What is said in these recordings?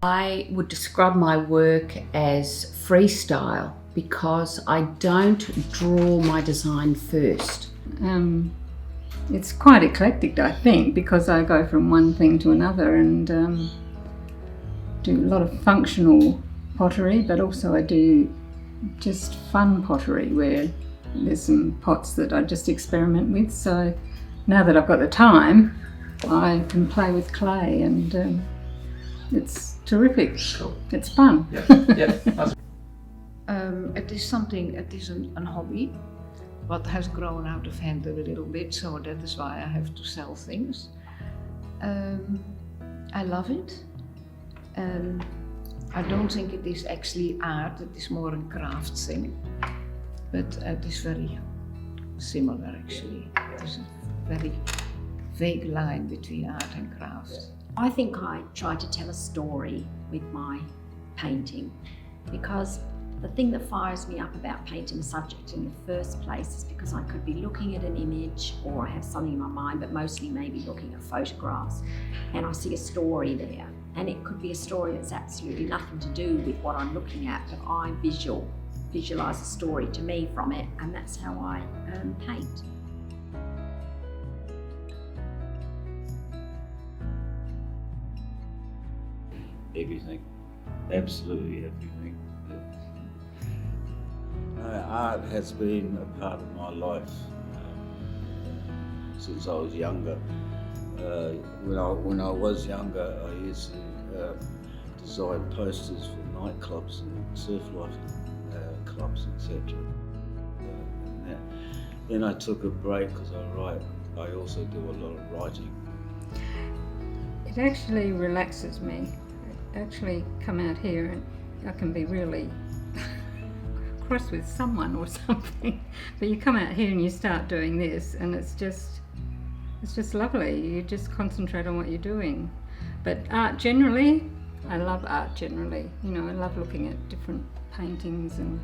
I would describe my work as freestyle because I don't draw my design first. It's quite eclectic, I think, because I go from one thing to another and do a lot of functional pottery, but also I do just fun pottery where there's some pots that I just experiment with. So now that I've got the time, I can play with clay and it's terrific. Cool. It's fun. It is something, it is a hobby, but has grown out of hand a little bit, so that is why I have to sell things. I love it. I don't think it is actually art, it is more a craft thing, but it is very similar actually. It is a very vague line between art and craft. I think I try to tell a story with my painting, because the thing that fires me up about painting a subject in the first place is because I could be looking at an image or I have something in my mind, but mostly maybe looking at photographs, and I see a story there. And it could be a story that's absolutely nothing to do with what I'm looking at, but I visualise a story to me from it, and that's how I paint. Everything, absolutely everything. Art has been a part of my life since I was younger. When I was younger, I used to design posters for nightclubs and surf life clubs, etc. Then I took a break because I also do a lot of writing. It actually relaxes me. I actually come out here and I can be really cross with someone or something, but you come out here and you start doing this and it's just lovely. You just concentrate on what you're doing. But art generally, I love art generally. You know, I love looking at different paintings and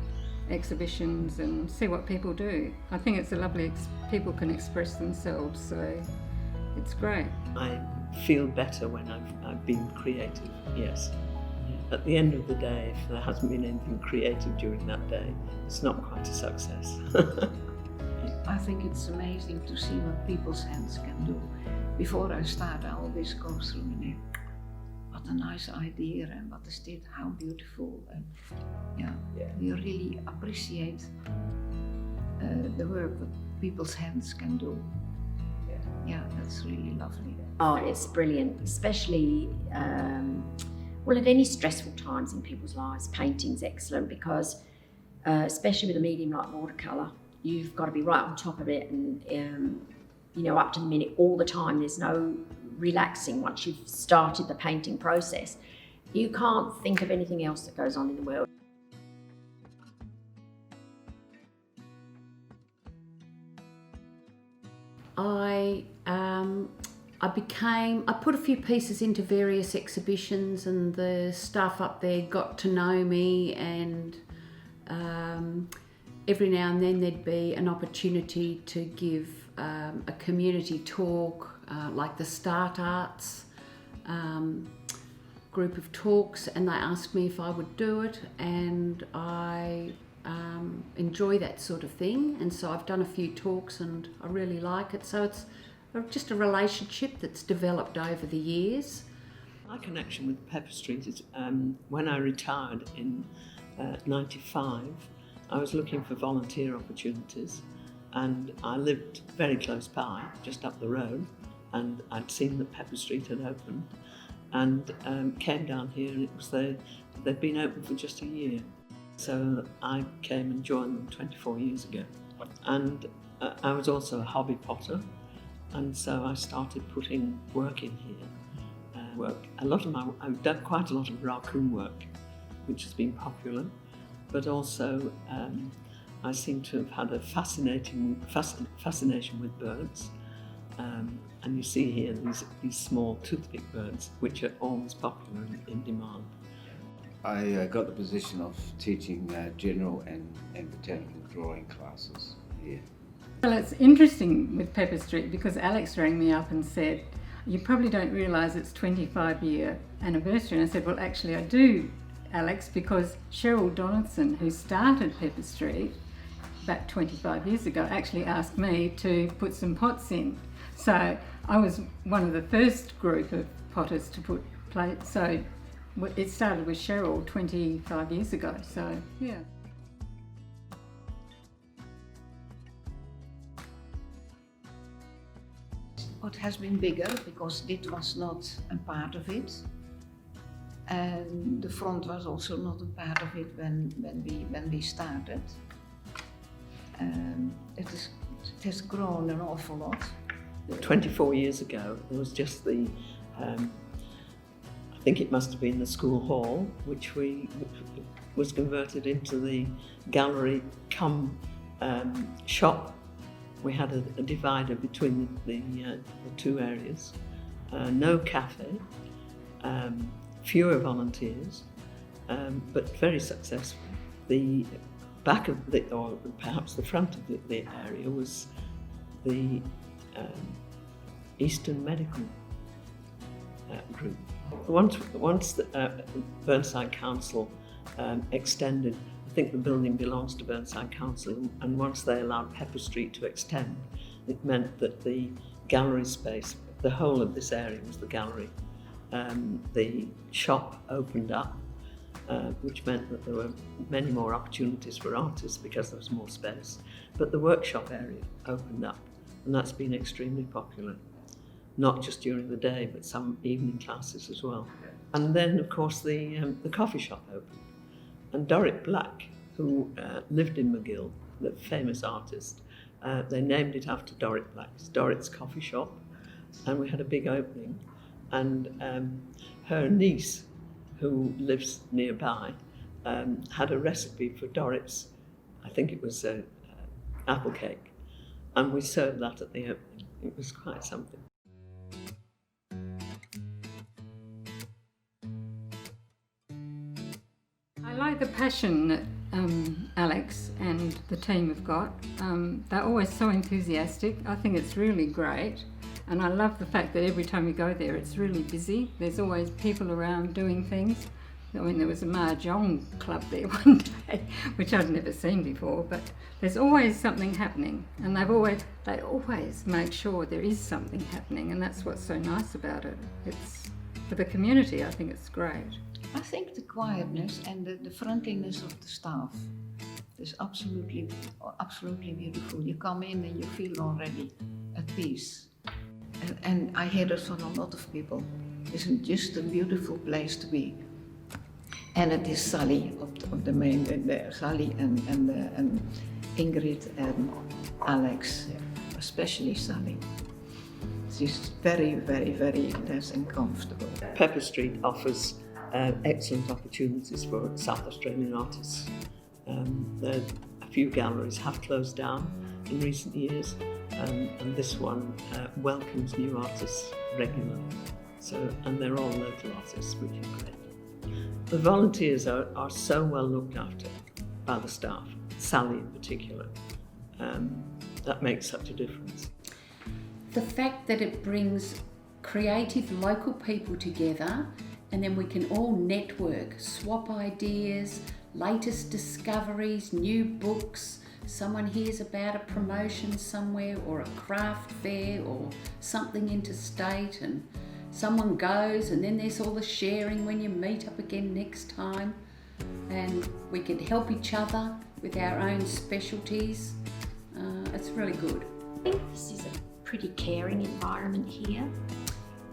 exhibitions and see what people do. I think it's a lovely, people can express themselves, so it's great. I feel better when I've been creative, yes. At the end of the day, if there hasn't been anything creative during that day, it's not quite a success. I think it's amazing to see what people's hands can do. Before I start, I always go through and think, what a nice idea, and what is it, how beautiful, and you really appreciate the work that people's hands can do. Yeah, that's really lovely. Oh, it's brilliant, especially at any stressful times in people's lives. Painting's excellent because, especially with a medium like watercolour, you've got to be right on top of it and up to the minute all the time. There's no relaxing once you've started the painting process. You can't think of anything else that goes on in the world. I put a few pieces into various exhibitions, and the staff up there got to know me, and every now and then there'd be an opportunity to give a community talk, like the Start Arts group of talks, and they asked me if I would do it, and I enjoy that sort of thing, and so I've done a few talks and I really like it. So it's just a relationship that's developed over the years. My connection with Pepper Street is when I retired in 95, I was looking for volunteer opportunities, and I lived very close by, just up the road, and I'd seen that Pepper Street had opened, and came down here, and it was they'd been open for just a year. So I came and joined them 24 years ago, and I was also a hobby potter, and so I started putting work in here. I've done quite a lot of raccoon work, which has been popular, but also I seem to have had a fascination with birds. And you see here these small toothpick birds, which are always popular and in demand. I got the position of teaching general and botanical drawing classes here. Well, it's interesting with Pepper Street because Alex rang me up and said, you probably don't realise it's 25-year anniversary. And I said, well, actually I do, Alex, because Cheryl Donaldson, who started Pepper Street back 25 years ago, actually asked me to put some pots in. So I was one of the first group of potters to put plates. So it started with Cheryl 25 years ago. So yeah. It has been bigger because it was not a part of it, and the front was also not a part of it when we started. It has grown an awful lot. 24 years ago, there was just the, I think it must have been the school hall, which was converted into the gallery cum shop. We had a divider between the two areas. No cafe, fewer volunteers, but very successful. The back of or perhaps the front of the area was the Eastern Medical Group. Once the Burnside Council extended, I think the building belongs to Burnside Council, and once they allowed Pepper Street to extend, it meant that the gallery space, the whole of this area was the gallery. The shop opened up, which meant that there were many more opportunities for artists because there was more space. But the workshop area opened up, and that's been extremely popular, not just during the day, but some evening classes as well. And then, of course, the coffee shop opened. And Dorrit Black, who lived in McGill, the famous artist, they named it after Dorrit Black. It's Dorrit's Coffee Shop, and we had a big opening. And her niece, who lives nearby, had a recipe for Dorrit's, I think it was apple cake, and we served that at the opening. It was quite something. I like the passion that Alex and the team have got. They're always so enthusiastic. I think it's really great. And I love the fact that every time we go there, it's really busy. There's always people around doing things. I mean, there was a Mahjong club there one day, which I'd never seen before, but there's always something happening. And they always make sure there is something happening, and that's what's so nice about it. It's, for the community, I think it's great. I think the quietness and the friendliness of the staff is absolutely beautiful. You come in and you feel already at peace. And I hear that from a lot of people. It's just a beautiful place to be. And it is Sally of the main, Sally and Ingrid and Alex, especially Sally. She's very, very, very nice and comfortable. Pepper Street offers excellent opportunities for South Australian artists. A few galleries have closed down in recent years, and this one welcomes new artists regularly. And they're all local artists, which is great. The volunteers are so well looked after by the staff, Sally in particular. That makes such a difference. The fact that it brings creative local people together, and then we can all network, swap ideas, latest discoveries, new books. Someone hears about a promotion somewhere or a craft fair or something interstate, and someone goes, and then there's all the sharing when you meet up again next time, and we can help each other with our own specialties. It's really good. I think this is a pretty caring environment here.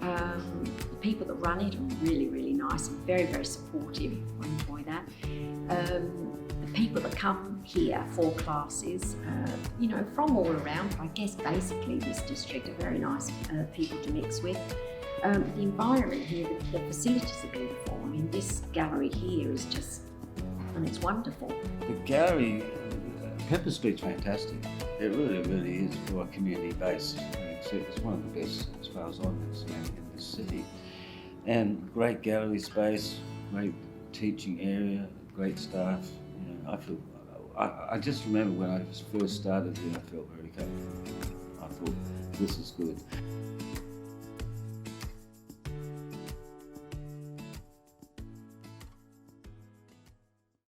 The people that run it are really, really nice and very, very supportive. I enjoy that. The people that come here for classes, from all around, but I guess basically this district are very nice people to mix with. The environment here, the facilities are beautiful. I mean, this gallery here is just, and it's wonderful. The gallery, Pepper Street's fantastic. It really, really is for a community base. It's one of the best, as far as I'm concerned, in this city. And great gallery space, great teaching area, great staff. I just remember when I first started here, I felt very comfortable. I thought, this is good.